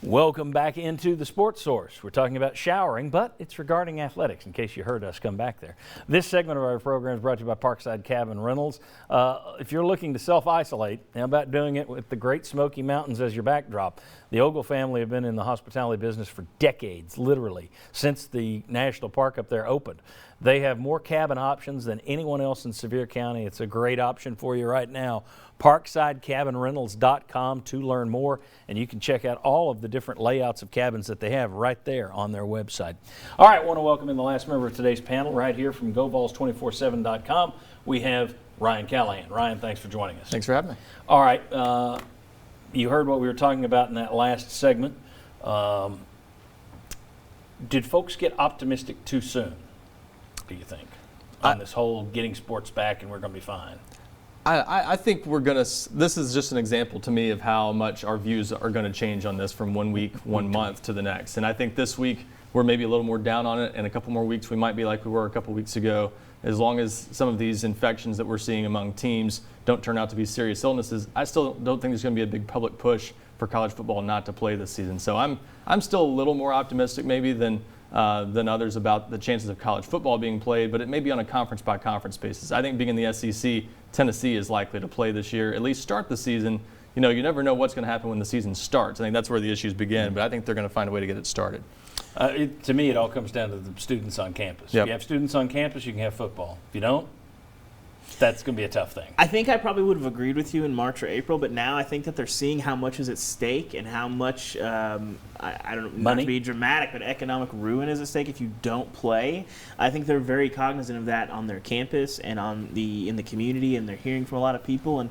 Welcome back into the Sports Source. We're talking about showering, but it's regarding athletics, in case you heard us come back there. This segment of our program is brought to you by Parkside Cabin Rentals. If you're looking to self-isolate, how about doing it with the Great Smoky Mountains as your backdrop? The Ogle family have been in the hospitality business for decades, literally, since the national park up there opened. They have more cabin options than anyone else in Sevier County. It's a great option for you right now. ParksideCabinRentals.com to learn more, and you can check out all of the different layouts of cabins that they have right there on their website. All right, I want to welcome in the last member of today's panel right here from GoVols247.com. We have Ryan Callahan. Ryan, thanks for joining us. Thanks for having me. All right, you heard what we were talking about in that last segment. Did folks get optimistic too soon, do you think, on this whole getting sports back and we're going to be fine? I think we're going to, this is just an example to me of how much our views are going to change on this from 1 week, 1 month to the next. And I think this week we're maybe a little more down on it, and a couple more weeks we might be like we were a couple weeks ago. As long as some of these infections that we're seeing among teams don't turn out to be serious illnesses, I still don't think there's going to be a big public push for college football not to play this season. So I'm still a little more optimistic maybe than others about the chances of college football being played, but it may be on a conference-by-conference basis. I think being in the SEC, Tennessee is likely to play this year, at least start the season. You know, you never know what's going to happen when the season starts. I think that's where the issues begin, but I think they're going to find a way to get it started. To me, it all comes down to the students on campus. Yep. If you have students on campus, you can have football. If you don't, that's going to be a tough thing. I think I probably would have agreed with you in March or April, but now I think that they're seeing how much is at stake and how much, I don't know, not to be dramatic, but economic ruin is at stake if you don't play. I think they're very cognizant of that on their campus and in the community, and they're hearing from a lot of people. And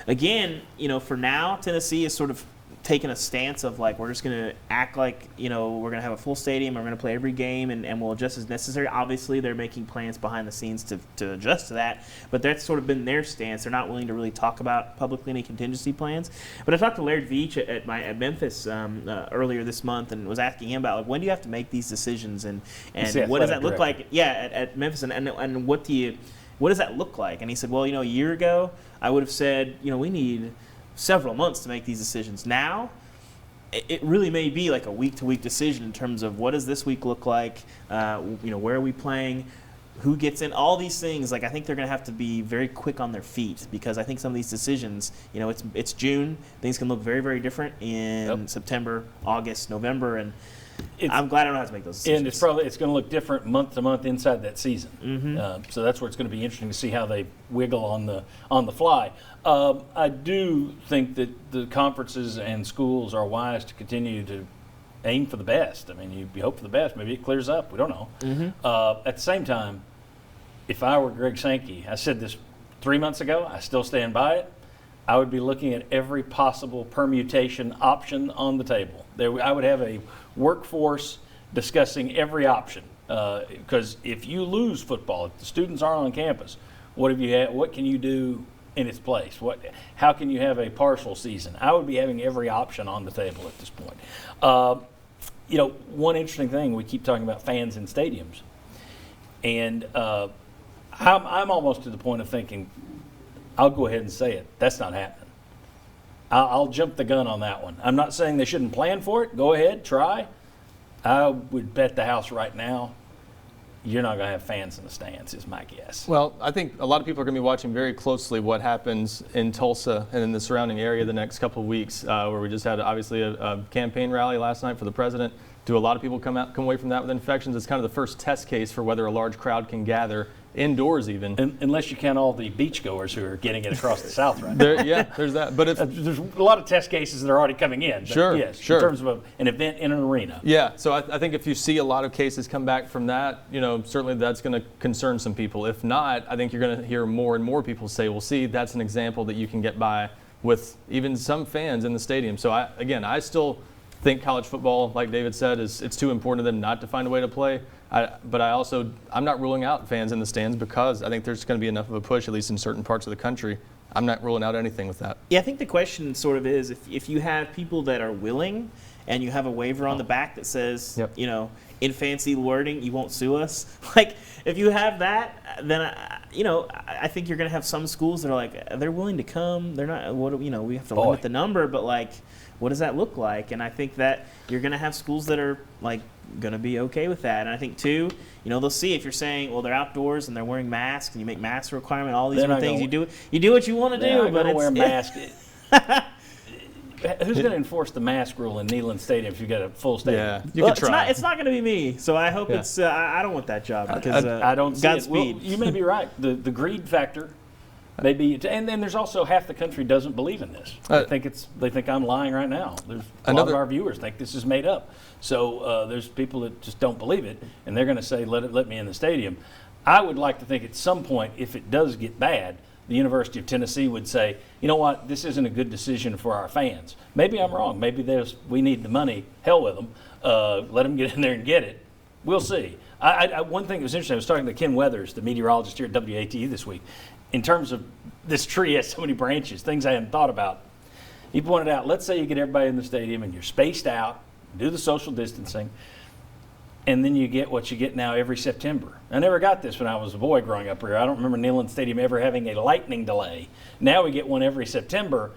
again, you know, for now, Tennessee is sort of taking a stance of like, we're just going to act like, you know, we're going to have a full stadium, we're going to play every game, and we'll adjust as necessary. Obviously, they're making plans behind the scenes to adjust to that, but that's sort of been their stance. They're not willing to really talk about publicly any contingency plans. But I talked to Laird Veach at Memphis earlier this month and was asking him about, like, when do you have to make these decisions, and what does that look like? Yeah, at Memphis, and what does that look like? And he said, well, you know, a year ago, I would have said, you know, we need several months to make these decisions. Now, it really may be like a week-to-week decision in terms of what does this week look like, you know, where are we playing, who gets in, all these things. Like, I think they're going to have to be very quick on their feet, because I think some of these decisions, you know, it's June, things can look very, very different in September, August, November, and I'm glad I don't have to make those decisions. And it's going to look different month to month inside that season. Mm-hmm. So that's where it's going to be interesting to see how they wiggle on the fly. I do think that the conferences and schools are wise to continue to aim for the best. I mean, you hope for the best. Maybe it clears up. We don't know. Mm-hmm. At the same time, if I were Greg Sankey, I said this 3 months ago, I still stand by it, I would be looking at every possible permutation option on the table. I would have a workforce discussing every option, because if you lose football, if the students aren't on campus, what can you do in its place? How can you have a partial season? I would be having every option on the table at this point. You know, one interesting thing, we keep talking about fans in stadiums, and I'm almost to the point of thinking, I'll go ahead and say it, that's not happening. I'll jump the gun on that one. I'm not saying they shouldn't plan for it. Go ahead, try. I would bet the house right now you're not going to have fans in the stands, is my guess. Well, I think a lot of people are going to be watching very closely what happens in Tulsa and in the surrounding area the next couple of weeks, where we just had obviously a campaign rally last night for the president. Do a lot of people come away from that with infections? It's kind of the first test case for whether a large crowd can gather indoors even. Unless you count all the beachgoers who are getting it across the South right now. Yeah, there's that. But there's a lot of test cases that are already coming in. Sure, yes, sure. In terms of an event in an arena. Yeah, so I think if you see a lot of cases come back from that, you know, certainly that's going to concern some people. If not, I think you're going to hear more and more people say, well, see, that's an example that you can get by with even some fans in the stadium. So I still think college football, like David said, it's too important to them not to find a way to play. But I'm not ruling out fans in the stands, because I think there's going to be enough of a push, at least in certain parts of the country. I'm not ruling out anything with that. Yeah, I think the question sort of is, if you have people that are willing and you have a waiver on the back that says, Yep. you know, in fancy wording, you won't sue us. Like, if you have that, then I think you're going to have some schools that are like, they're willing to come. They're not. We have to limit the number, but like, what does that look like? And I think that you're going to have schools that are like going to be okay with that. And I think too, they'll see if you're saying, well, they're outdoors and they're wearing masks, and you make mask requirement, all these They're other not things. gonna- You do what you want to do, but wear a it's mask. Who's going to enforce the mask rule in Neyland Stadium if you got a full stadium? Yeah, you well, could try. It's not going to be me. So I hope Yeah. it's. I don't want that job because I don't see it. Well, Godspeed. you may be right. The greed factor, maybe, and then there's also half the country doesn't believe in this. They think I'm lying right now. There's a lot of our viewers think this is made up. So there's people that just don't believe it, and they're going to say, let me in the stadium. I would like to think at some point, if it does get bad, the University of Tennessee would say, you know what, this isn't a good decision for our fans. Maybe I'm wrong. Maybe we need the money. Hell with them. Let them get in there and get it. We'll see. One thing that was interesting, I was talking to Ken Weathers, the meteorologist here at WATE this week, in terms of this tree has so many branches, things I hadn't thought about. He pointed out, let's say you get everybody in the stadium and you're spaced out, do the social distancing, and then you get what you get now every September. I never got this when I was a boy growing up here. I don't remember Neyland Stadium ever having a lightning delay. Now we get one every September.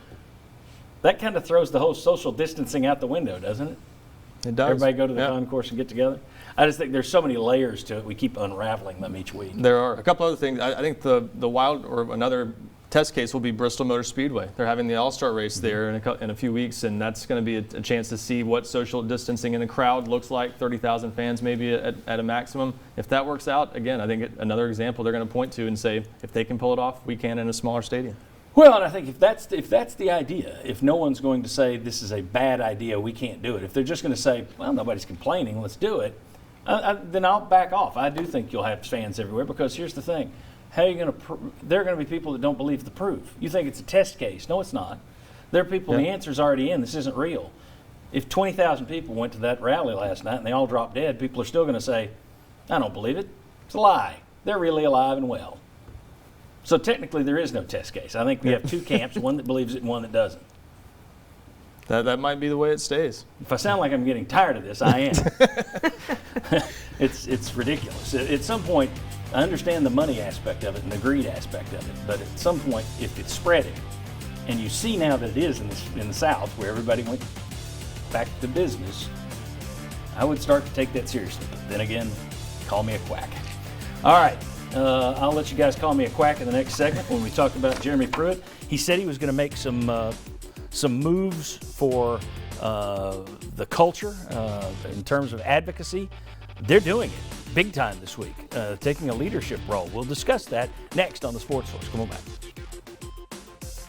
That kind of throws the whole social distancing out the window, doesn't it? It does. Everybody go to the concourse and get together. I just think there's so many layers to it. We keep unraveling them each week. There are a couple other things. I think the wild or another test case will be Bristol Motor Speedway. They're having the All-Star race there in a few weeks, and that's going to be a chance to see what social distancing in a crowd looks like. 30,000 fans maybe at a maximum. If that works out, again, I think another example they're going to point to and say, if they can pull it off, we can in a smaller stadium. Well, and I think if that's the idea, if no one's going to say this is a bad idea, we can't do it. If they're just going to say, well, nobody's complaining, let's do it, then I'll back off. I do think you'll have fans everywhere because here's the thing. How are you going to there are going to be people that don't believe the proof. You think it's a test case. No, it's not. There are people, the answer's already in. This isn't real. If 20,000 people went to that rally last night and they all dropped dead, people are still going to say, I don't believe it. It's a lie. They're really alive and well. So technically there is no test case. I think we have two camps, one that believes it and one that doesn't. That might be the way it stays. If I sound like I'm getting tired of this, I am. It's ridiculous. At some point, I understand the money aspect of it and the greed aspect of it, but at some point, if it's spreading, and you see now that it is in the South, where everybody went back to business, I would start to take that seriously. But then again, call me a quack. All right, I'll let you guys call me a quack in the next segment when we talk about Jeremy Pruitt. He said he was going to make some moves for the culture in terms of advocacy. They're doing it big time this week, taking a leadership role. We'll discuss that next on the Sports Source. Come on back.